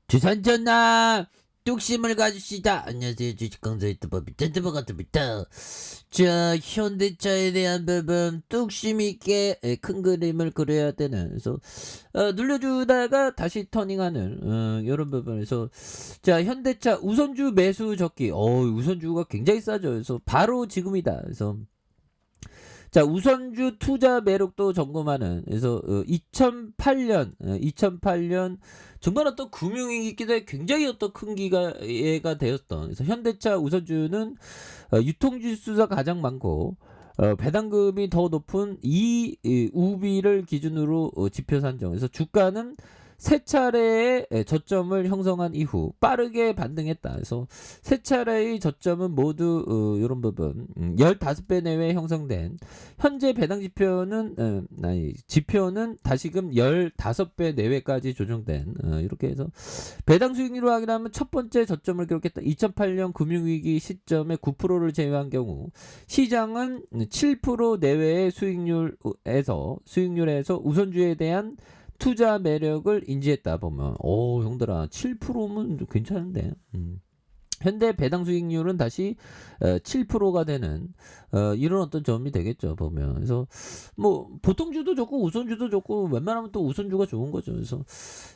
주산전남 뚝심을 가주시다. 안녕하세요. 주식강사 유튜버 밑단트버 같습니다. 자, 현대차에 대한 부분 뚝심 있게 큰 그림을 그려야 되는, 그래서 눌러주다가 다시 터닝하는 이런 부분에서, 자, 현대차 우선주 매수 적기. 우선주가 굉장히 싸죠. 그래서 바로 지금이다. 그래서 자, 우선주 투자 매력도 점검하는, 그래서 2008년 정말 어떤 금융위기 때 굉장히 어떤 큰 기회가 되었던, 그래서 현대차 우선주는 유통지수가 가장 많고 배당금이 더 높은 이 우비를 기준으로 지표 산정. 그래서 주가는 세 차례의 저점을 형성한 이후 빠르게 반등했다. 그래서 세 차례의 저점은 모두 이런 부분 15배 내외 형성된, 현재 배당 지표는 다시금 15배 내외까지 조정된, 이렇게 해서 배당 수익률로 확인하면 첫 번째 저점을 기록했던 2008년 금융위기 시점에 9%를 제외한 경우 시장은 7% 내외의 수익률에서 우선주에 대한 투자 매력을 인지했다. 보면 형들아 7%면 좀 괜찮은데. 현대 배당 수익률은 다시 7%가 되는 이런 어떤 점이 되겠죠. 보면. 그래서 뭐 보통주도 좋고 우선주도 좋고 웬만하면 또 우선주가 좋은 거죠. 그래서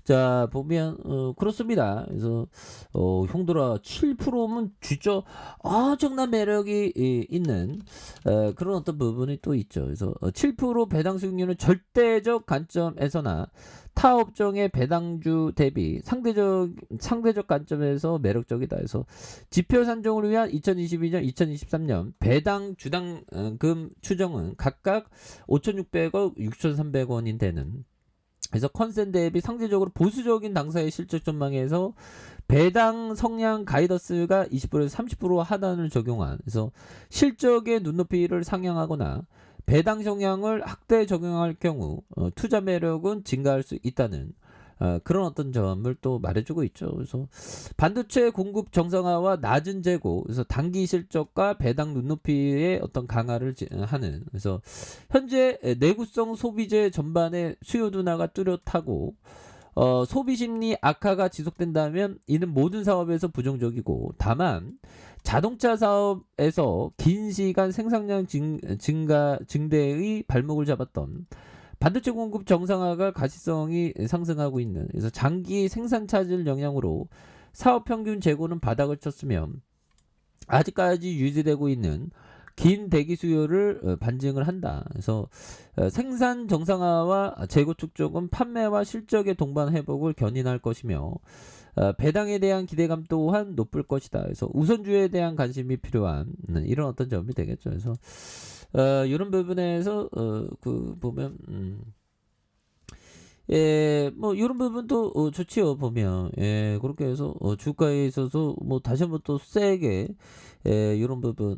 자, 보면 그렇습니다. 그래서 형들아 7%면 진짜 엄청난 매력이 있는 그런 어떤 부분이 또 있죠. 그래서 7% 배당 수익률은 절대적 관점에서나 타 업종의 배당주 대비 상대적 관점에서 매력적이다. 해서 지표 산정을 위한 2022년, 2023년 배당 주당금 추정은 각각 5,600억, 6,300원인 되는, 그래서 컨센 대비 상대적으로 보수적인 당사의 실적 전망에서 배당 성향 가이더스가 20%에서 30% 하단을 적용한, 그래서 실적의 눈높이를 상향하거나 배당 성향을 확대 적용할 경우 투자 매력은 증가할 수 있다는 그런 어떤 점을 또 말해주고 있죠. 그래서 반도체 공급 정상화와 낮은 재고, 그래서 단기 실적과 배당 눈높이의 어떤 강화를 하는, 그래서 현재 내구성 소비재 전반의 수요 둔화가 뚜렷하고 소비 심리 악화가 지속된다면 이는 모든 사업에서 부정적이고, 다만 자동차 사업에서 긴 시간 생산량 증대의 발목을 잡았던 반도체 공급 정상화가 가시성이 상승하고 있는, 그래서 장기 생산 차질 영향으로 사업 평균 재고는 바닥을 쳤으며 아직까지 유지되고 있는 긴 대기 수요를 반증을 한다. 그래서 생산 정상화와 재고 축적은 판매와 실적의 동반 회복을 견인할 것이며 배당에 대한 기대감 또한 높을 것이다. 그래서 우선주에 대한 관심이 필요한 이런 어떤 점이 되겠죠. 그래서 이런 부분에서 그 보면 뭐 이런 부분도 좋지요. 보면 그렇게 해서 주가에 있어서 뭐 다시 한번 또 세게 이런 부분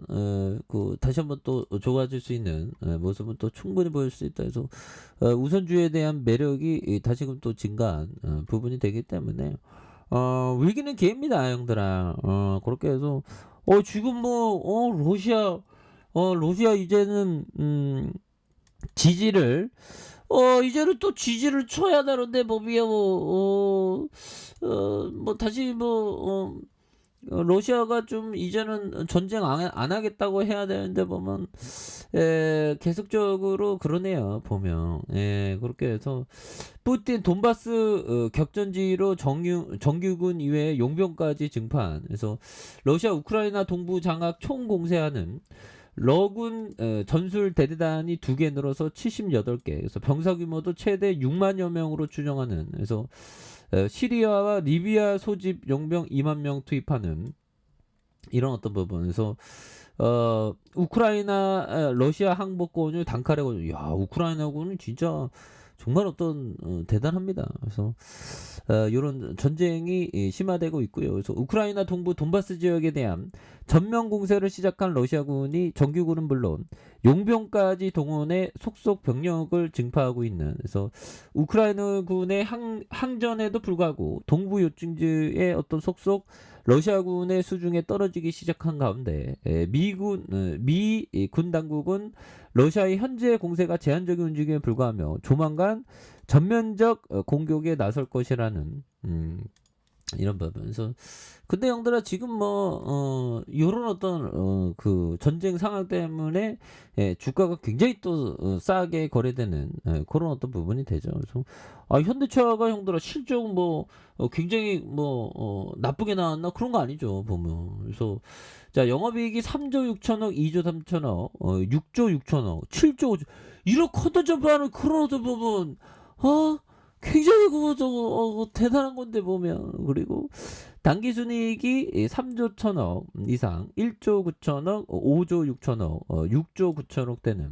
그 다시 한번 또 좋아질 수 있는 모습은 또 충분히 보일 수 있다. 해서 우선주에 대한 매력이 다시금 또 증가한 부분이 되기 때문에 위기는 기회입니다, 형들아. 그렇게 해서 지금 뭐 러시아 이제는 지지를 이제는 또 지지를 쳐야 되는데 보면 뭐 다시 러시아가 좀 이제는 전쟁 안 하겠다고 해야 되는데 보면 계속적으로 그러네요. 보면 그렇게 해서 푸틴 돈바스 격전지로 정규군 이외에 용병까지 증판. 그래서 러시아 우크라이나 동부 장악 총공세하는 러군 전술 대대단이 2개 늘어서 78개. 그래서 병사 규모도 최대 6만여 명으로 추정하는. 그래서 시리아와 리비아 소집 용병 2만 명 투입하는 이런 어떤 부분에서 우크라이나 러시아 항복권을 단칼에 야, 우크라이나군은 진짜 정말 어떤 대단합니다. 그래서 이런 전쟁이 심화되고 있고요. 그래서 우크라이나 동부 돈바스 지역에 대한 전면 공세를 시작한 러시아군이 정규군은 물론 용병까지 동원해 속속 병력을 증파하고 있는, 그래서 우크라이나군의 항전에도 불구하고 동부 요충지의 어떤 속속 러시아군의 수중에 떨어지기 시작한 가운데 미 군 당국은 러시아의 현재 공세가 제한적인 움직임에 불과하며 조만간 전면적 공격에 나설 것이라는 이런 부분에서 근데 형들아 지금 뭐 요런 어떤 그 전쟁 상황 때문에 예 주가가 굉장히 또 싸게 거래되는 예 고런 어떤 부분이 되죠. 그래서 현대차가 형들아 실적 뭐 굉장히 뭐 나쁘게 나왔나 그런 거 아니죠 보면. 그래서 자 영업이익이 3조 6천억, 2조 3천억, 6조 6천억, 7조 5조 이런 커터 점프하는 그런 어떤 부분 어 굉장히 그거 저거 대단한 건데 보면. 그리고 당기순이익이 3조 1천억 이상 1조 9천억 5조 6천억 6조 9천억 되는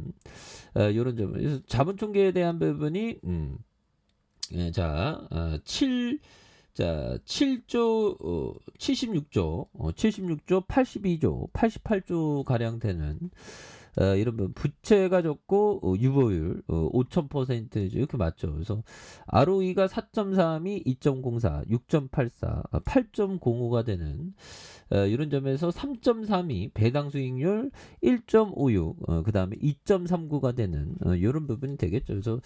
요런 점. 그래서 자본총계에 대한 부분이 예, 자, 7조 76조 76조 82조 88조 가량 되는 이런 부채가 적고 유보율 5,000% 이렇게 맞죠. 그래서 ROE가 4.32, 2.04, 6.84, 8.05가 되는 이런 점에서 3.32 배당 수익률 1.56 그다음에 2.39가 되는 이런 부분이 되겠죠. 그래서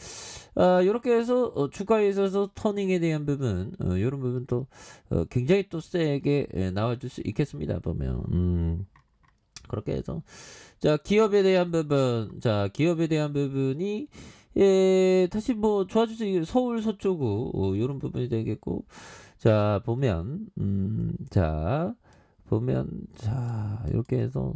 이렇게 해서 주가에 있어서 터닝에 대한 부분 이런 부분 또 굉장히 또 세게 나와줄 수 있겠습니다. 보면 그렇게 해서 자 기업에 대한 부분 기업에 대한 부분이 예, 다시 뭐 좋아질 수 있는 서울 서초구 이런 부분이 되겠고 자 보면 자 이렇게 해서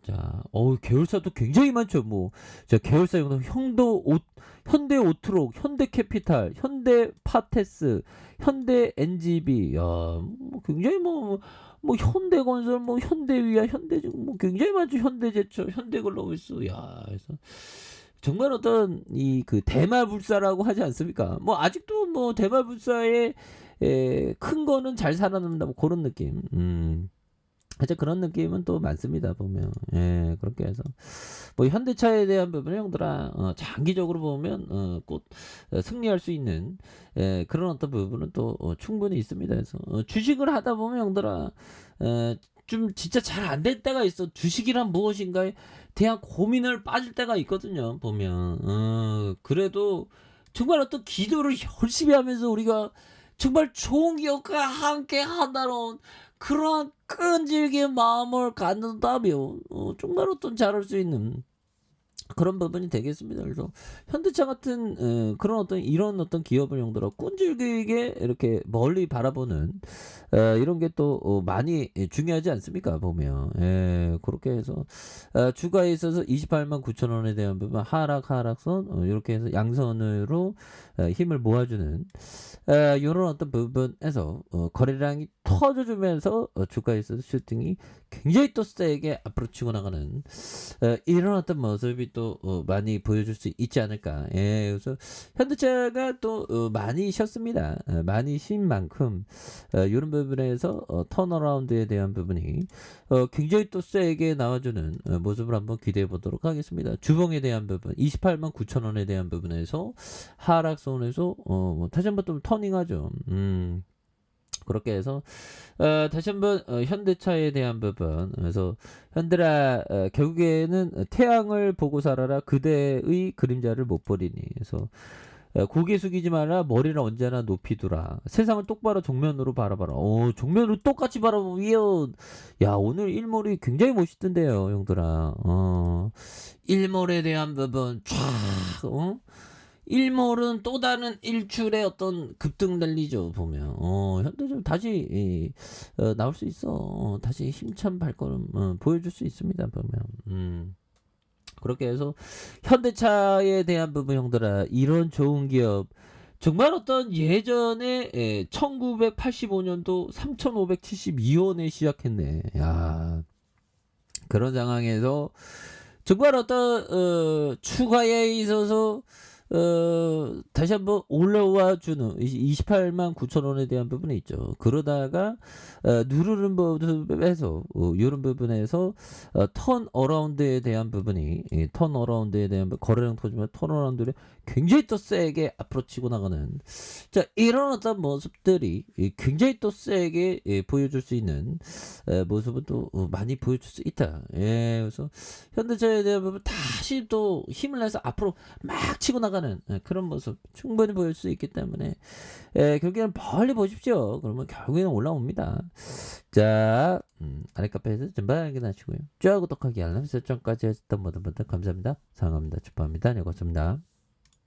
자, 계열사도 굉장히 많죠. 뭐, 자, 계열사 이거는 현대 오트록, 현대 캐피탈, 현대 파테스, 현대 NGB, 야, 뭐 굉장히 뭐 현대건설, 뭐 현대위아, 현대중, 뭐 굉장히 많죠. 현대제철, 현대글로벌스, 야, 그래서 정말 어떤 이 그 대마불사라고 하지 않습니까? 뭐 아직도 뭐 대마불사의 큰 거는 잘 살아남는다, 뭐 그런 느낌. 하여튼 그런 느낌은 또 많습니다 보면. 예 그렇게 해서 뭐 현대차에 대한 부분은 형들아 장기적으로 보면 꼭 승리할 수 있는 그런 어떤 부분은 또 충분히 있습니다. 그래서 주식을 하다 보면 형들아 좀 진짜 잘 안 될 때가 있어. 주식이란 무엇인가에 대한 고민을 빠질 때가 있거든요 보면. 그래도 정말 어떤 기도를 열심히 하면서 우리가 정말 좋은 기업과 함께 한다는 그런 끈질긴 마음을 갖는다면 정말 어떤 잘할 수 있는 그런 부분이 되겠습니다. 그래서 현대차 같은 그런 어떤 이런 어떤 기업을 용도로 끈질기게 이렇게 멀리 바라보는 이런 게 또 많이 중요하지 않습니까? 보면 그렇게 해서 주가에 있어서 28만 9천 원에 대한 부분 하락선 이렇게 해서 양선으로 힘을 모아주는 이런 어떤 부분에서 거래량이 터져주면서 주가에 있어서 슈팅이 굉장히 또 세게 앞으로 치고 나가는 이런 어떤 모습이 또 많이 보여줄 수 있지 않을까. 예, 그래서 현대차가 또 많이 쉬었습니다. 많이 쉰 만큼 이런 부분에서 턴어라운드에 대한 부분이 굉장히 또 세게 나와주는 모습을 한번 기대해 보도록 하겠습니다. 주봉에 대한 부분 28만 9천 원에 대한 부분에서 하락선에서 뭐 다시 한번 좀 터닝하죠. 그렇게 해서 다시 한번 현대차에 대한 부분. 그래서 현대라 결국에는 태양을 보고 살아라 그대의 그림자를 못 버리니. 그래서 고개 숙이지 마라 머리를 언제나 높이 두라 세상을 똑바로 정면으로 바라봐라. 정면으로 똑같이 바라보면 야 오늘 일몰이 굉장히 멋있던데요 형들아. 일몰에 대한 부분 쫙 일몰은 또 다른 일출의 어떤 급등 달리죠 보면. 현대좀 다시 나올 수 있어. 다시 힘찬 발걸음 보여줄 수 있습니다 보면. 그렇게 해서 현대차에 대한 부분 형들아 이런 좋은 기업 정말 어떤 예전에 1985년도 3,572원에 시작했네. 야 그런 상황에서 정말 어떤 추가에 있어서 다시 한번 올라와 주는 28만 9천 원에 대한 부분이 있죠. 그러다가 누르는 부분에서 이런 부분에서 턴 어라운드에 대한 부분이 턴 어라운드에 대한 거래량 터지면 턴 어라운드를 굉장히 또 세게 앞으로 치고 나가는 자 이런 어떤 모습들이 굉장히 또 세게 보여줄 수 있는 모습은 또 많이 보여줄 수 있다. 예, 그래서 현대차에 대한 다시 또 힘을 내서 앞으로 막 치고 나가는 그런 모습 충분히 보일 수 있기 때문에 결국에는 멀리 보십시오. 그러면 결국에는 올라옵니다. 자, 아래 카페에서 전반 확인하시고요. 좋아요, 구독하기, 알람 설정까지 해주셨던 모든 분들 감사합니다. 사랑합니다. 축복합니다. 네, 고맙습니다.